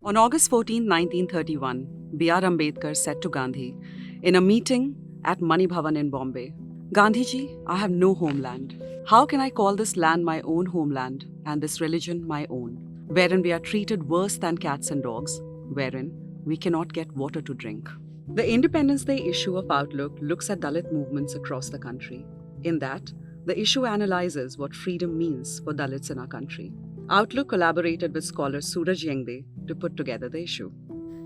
On August 14, 1931, B.R. Ambedkar said to Gandhi in a meeting at Mani Bhavan in Bombay, Gandhiji, I have no homeland. How can I call this land my own homeland and this religion my own, wherein we are treated worse than cats and dogs, wherein we cannot get water to drink? The Independence Day issue of Outlook looks at Dalit movements across the country. In that, the issue analyzes what freedom means for Dalits in our country. Outlook collaborated with scholar Suraj Yengde to put together the issue.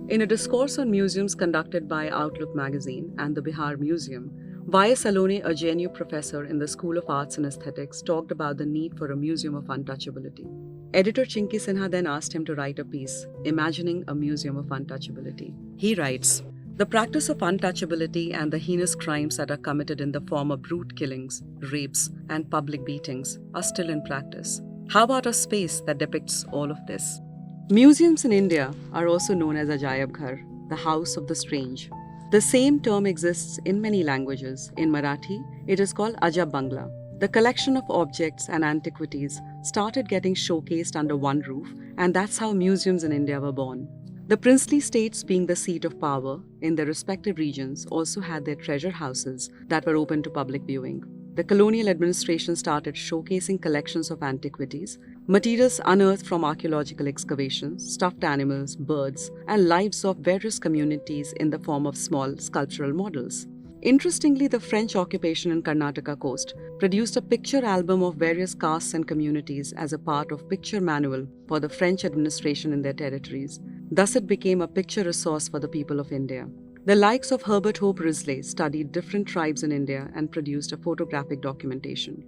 In a discourse on museums conducted by Outlook magazine and the Bihar Museum, Y. Salone, a JNU professor in the School of Arts and Aesthetics, talked about the need for a museum of untouchability. Editor Chinky Sinha then asked him to write a piece, Imagining a Museum of Untouchability. He writes, the practice of untouchability and the heinous crimes that are committed in the form of brute killings, rapes, and public beatings are still in practice. How about a space that depicts all of this? Museums in India are also known as Ajaib Ghar, the house of the strange. The same term exists in many languages. In Marathi, it is called Ajab Bangla. The collection of objects and antiquities started getting showcased under one roof, and that's how museums in India were born. The princely states, being the seat of power in their respective regions, also had their treasure houses that were open to public viewing. The colonial administration started showcasing collections of antiquities, materials unearthed from archaeological excavations, stuffed animals, birds, and lives of various communities in the form of small sculptural models. Interestingly, the French occupation in Karnataka coast produced a picture album of various castes and communities as a part of picture manual for the French administration in their territories. Thus, it became a picture resource for the people of India. The likes of Herbert Hope Risley studied different tribes in India and produced a photographic documentation.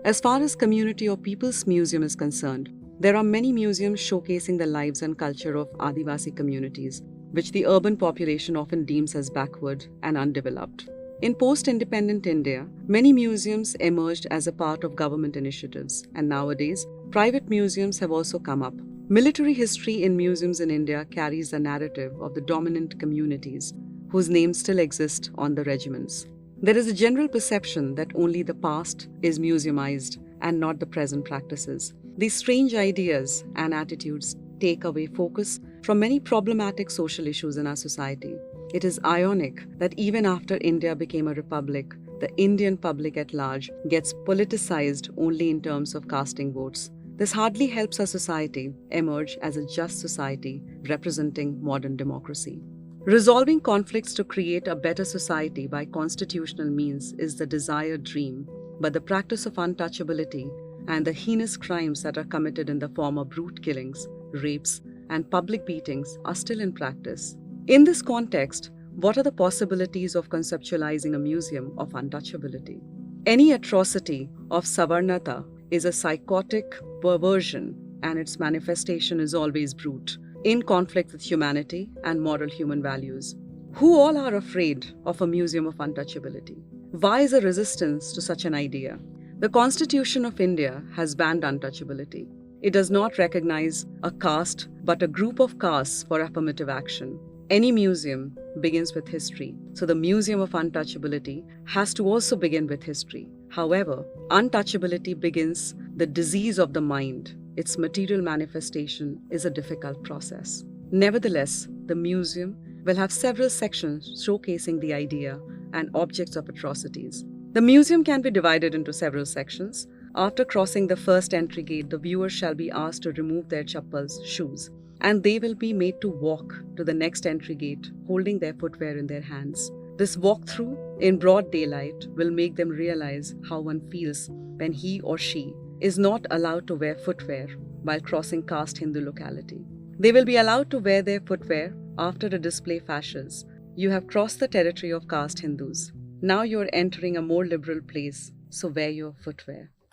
As far as community or people's museum is concerned, there are many museums showcasing the lives and culture of Adivasi communities, which the urban population often deems as backward and undeveloped. In post-independent India, many museums emerged as a part of government initiatives, and nowadays, private museums have also come up. Military history in museums in India carries the narrative of the dominant communities whose names still exist on the regiments. There is a general perception that only the past is museumized and not the present practices. These strange ideas and attitudes take away focus from many problematic social issues in our society. It is ironic that even after India became a republic, the Indian public at large gets politicized only in terms of casting votes. This hardly helps our society emerge as a just society representing modern democracy. Resolving conflicts to create a better society by constitutional means is the desired dream, but the practice of untouchability and the heinous crimes that are committed in the form of brute killings, rapes, and public beatings are still in practice. In this context, what are the possibilities of conceptualizing a museum of untouchability? Any atrocity of Savarnata is a psychotic perversion, and its manifestation is always brute, in conflict with humanity and moral human values. Who all are afraid of a museum of untouchability? Why is there resistance to such an idea? The Constitution of India has banned untouchability. It does not recognize a caste, but a group of castes for affirmative action. Any museum begins with history, so the Museum of Untouchability has to also begin with history. However, untouchability begins the disease of the mind. Its material manifestation is a difficult process. Nevertheless, the museum will have several sections showcasing the idea and objects of atrocities. The museum can be divided into several sections. After crossing the first entry gate, the viewers shall be asked to remove their chappals, shoes, and they will be made to walk to the next entry gate, holding their footwear in their hands. This walkthrough in broad daylight will make them realize how one feels when he or she is not allowed to wear footwear while crossing caste Hindu locality. They will be allowed to wear their footwear after a display fashes. You have crossed the territory of caste Hindus. Now you are entering a more liberal place, so wear your footwear.